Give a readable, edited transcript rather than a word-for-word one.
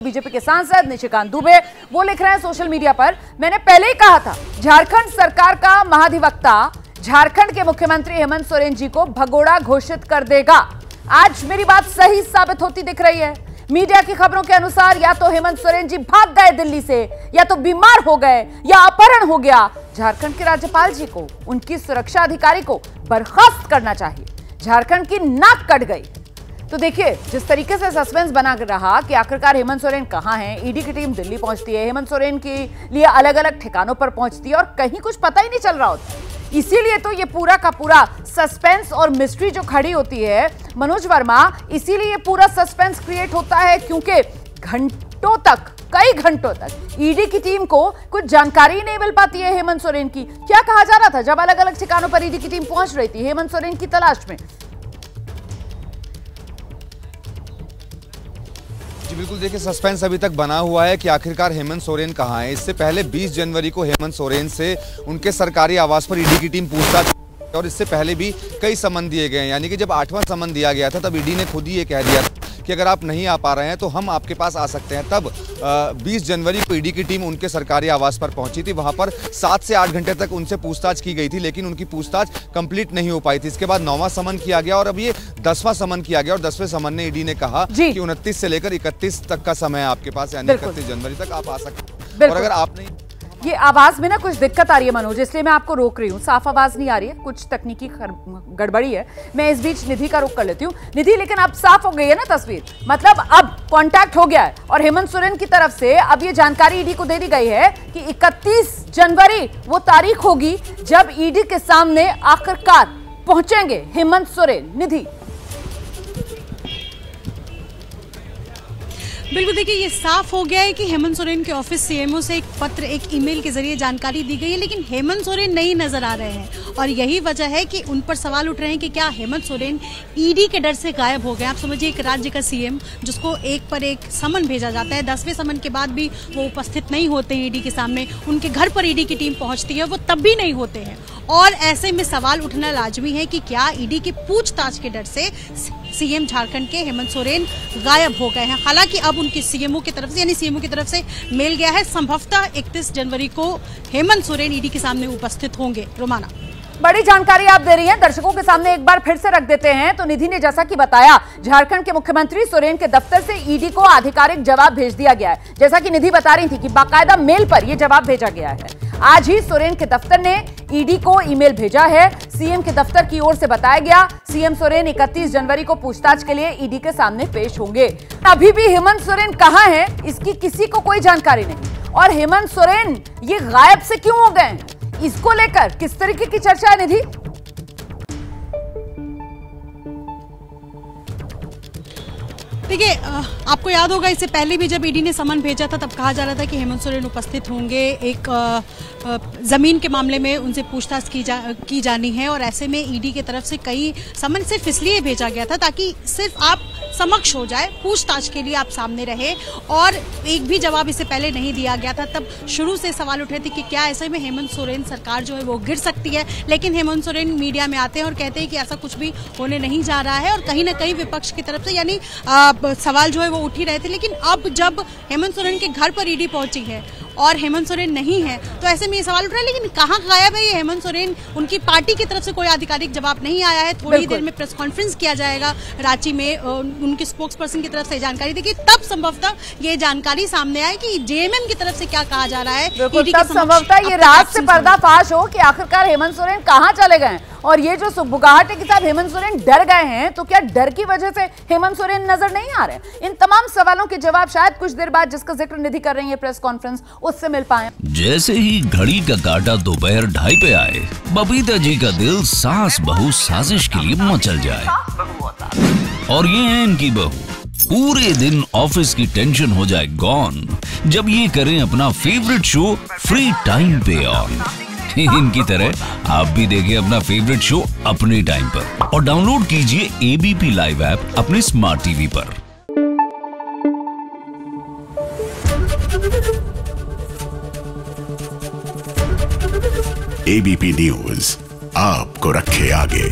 BJP के सांसद निशिकांत दुबे वो लिख रहे हैं सोशल मीडिया पर, मैंने पहले ही कहा था झारखंड सरकार का महाधिवक्ता झारखंड के मुख्यमंत्री हेमंत सोरेन जी को भगोड़ा घोषित कर देगा। आज मेरी बात सही साबित होती दिख रही है। मीडिया की खबरों के अनुसार या तो हेमंत सोरेन जी भाग गए दिल्ली से, या तो बीमार हो गए, या अपहरण हो गया। झारखंड के राज्यपाल जी को उनकी सुरक्षा अधिकारी को बर्खास्त करना चाहिए। झारखंड की नाक कट गई। तो देखिए जिस तरीके से सस्पेंस बना रहा कि आखिरकार हेमंत सोरेन कहां हैं। ईडी की टीम दिल्ली पहुंचती है, हेमंत सोरेन के लिए अलग अलग ठिकानों पर पहुंचती है और कहीं कुछ पता ही नहीं चल रहा होता। इसीलिए तो ये पूरा का पूरा सस्पेंस और मिस्ट्री जो खड़ी होती है मनोज वर्मा, इसीलिए ये पूरा सस्पेंस क्रिएट होता है क्योंकि घंटों तक, कई घंटों तक ईडी की टीम को कुछ जानकारी नहीं मिल पाती है हेमंत सोरेन की। क्या कहा जा रहा था जब अलग अलग ठिकानों पर ईडी की टीम पहुंच रही थी हेमंत सोरेन की तलाश में? जी बिल्कुल, देखिए सस्पेंस अभी तक बना हुआ है कि आखिरकार हेमंत सोरेन कहां है। इससे पहले 20 जनवरी को हेमंत सोरेन से उनके सरकारी आवास पर ईडी की टीम पूछताछ, और इससे पहले भी कई समन दिए गए हैं। यानी कि जब 8वां समन दिया गया था तब ईडी ने खुद ही ये कह दिया कि अगर आप नहीं आ पा रहे हैं तो हम आपके पास आ सकते हैं। तब 20 जनवरी को ईडी की टीम उनके सरकारी आवास पर पहुंची थी। वहां पर 7 से 8 घंटे तक उनसे पूछताछ की गई थी, लेकिन उनकी पूछताछ कंप्लीट नहीं हो पाई थी। इसके बाद 9वां समन किया गया और अब ये 10वां समन किया गया, और 10वें समन में ईडी ने कहा कि 29 से लेकर 31 तक का समय है आपके पास, यानी 31 जनवरी तक आप आ सकते हैं। और अगर आप नहीं, ये आवाज में ना कुछ दिक्कत आ रही है मनोज, इसलिए मैं आपको रोक रही हूँ। साफ आवाज नहीं आ रही है, कुछ तकनीकी गड़बड़ी है। मैं इस बीच निधि का रुख कर लेती हूँ। निधि, लेकिन अब साफ हो गई है ना तस्वीर, मतलब अब कांटेक्ट हो गया है और हेमंत सोरेन की तरफ से अब ये जानकारी ईडी को दे दी गई है कि 31 जनवरी वो तारीख होगी जब ईडी के सामने आखिरकार पहुंचेंगे हेमंत सोरेन। निधि, बिल्कुल, देखिए ये साफ हो गया है कि हेमंत सोरेन के ऑफिस सीएमओ से एक पत्र, एक ईमेल के जरिए जानकारी दी गई है, लेकिन हेमंत सोरेन नहीं नजर आ रहे हैं। और यही वजह है कि उन पर सवाल उठ रहे हैं कि क्या हेमंत सोरेन ईडी के डर से गायब हो गए। आप समझिए एक राज्य का सीएम जिसको एक पर एक समन भेजा जाता है, 10वें समन के बाद भी वो उपस्थित नहीं होते हैं ईडी के सामने, उनके घर पर ईडी की टीम पहुंचती है, वो तब भी नहीं होते हैं। और ऐसे में सवाल उठना लाजमी है कि क्या ईडी की पूछताछ के डर से सीएम झारखंड के हेमंत सोरेन गायब हो गए हैं। हालांकि अब उनकी सीएमओ की तरफ से, यानी सीएमओ की तरफ से मेल गया है, संभवतः 31 जनवरी को हेमंत सोरेन ईडी के सामने उपस्थित होंगे। रोमाना, बड़ी जानकारी आप दे रही हैं, दर्शकों के सामने एक बार फिर से रख देते हैं। तो निधि ने जैसा कि बताया, झारखंड के मुख्यमंत्री सोरेन के दफ्तर से ईडी को आधिकारिक जवाब भेज दिया गया है। जैसा कि निधि बता रही थी कि बाकायदा मेल पर यह जवाब भेजा गया है। आज ही सोरेन के दफ्तर ने ईडी को ईमेल भेजा है। सीएम के दफ्तर की ओर से बताया गया सीएम सोरेन 31 जनवरी को पूछताछ के लिए ईडी के सामने पेश होंगे। अभी भी हेमंत सोरेन कहां है इसकी किसी को कोई जानकारी नहीं, और हेमंत सोरेन ये गायब से क्यों हो गए, इसको लेकर किस तरीके की चर्चा है निधि? देखिए, आपको याद होगा इससे पहले भी जब ईडी ने समन भेजा था तब कहा जा रहा था कि हेमंत सोरेन उपस्थित होंगे। एक जमीन के मामले में उनसे पूछताछ की जानी है, और ऐसे में ईडी की तरफ से कई समन सिर्फ इसलिए भेजा गया था ताकि सिर्फ आप समक्ष हो जाए, पूछताछ के लिए आप सामने रहे, और एक भी जवाब इससे पहले नहीं दिया गया था। तब शुरू से सवाल उठे थे कि क्या ऐसे में हेमंत सोरेन सरकार जो है वो गिर सकती है, लेकिन हेमंत सोरेन मीडिया में आते हैं और कहते हैं कि ऐसा कुछ भी होने नहीं जा रहा है, और कहीं ना कहीं विपक्ष की तरफ से यानी सवाल जो है वो उठ ही रहे थे। लेकिन अब जब हेमंत सोरेन के घर पर ईडी पहुंची है और हेमंत सोरेन नहीं है, तो ऐसे में ये सवाल उठ रहा है लेकिन कहाँ गायब है ये हेमंत सोरेन? उनकी पार्टी की तरफ से कोई आधिकारिक जवाब नहीं आया है। थोड़ी देर में प्रेस कॉन्फ्रेंस किया जाएगा रांची में, उनके स्पोक्स पर्सन की तरफ से जानकारी देगी, तब संभवतः ये जानकारी सामने आए कि जेएमएम की तरफ से क्या कहा जा रहा है। तब संभवतः ये रात से पर्दाफाश हो कि आखिरकार हेमंत सोरेन कहाँ चले गए। और ये जो सुबुगाहट है कि साहब हेमंत सोरेन डर गए हैं, तो क्या डर की वजह से हेमंत सोरेन नजर नहीं आ रहे? इन तमाम सवालों के जवाब शायद कुछ देर बाद, जिसका जिक्र निधि कर रही है प्रेस कॉन्फ्रेंस, उससे मिल पाए। जैसे ही घड़ी का काटा दोपहर 2:30 पे आए, बबीता जी का दिल सास बहू साजिश के लिए मचल जाए। और ये है इनकी बहू, पूरे दिन ऑफिस की टेंशन हो जाए गॉन जब ये करें अपना फेवरेट शो फ्री टाइम पे ऑन। इनकी तरह आप भी देखिए अपना फेवरेट शो अपने टाइम पर, और डाउनलोड कीजिए एबीपी लाइव ऐप अपने स्मार्ट टीवी पर। एबीपी न्यूज आपको रखे आगे।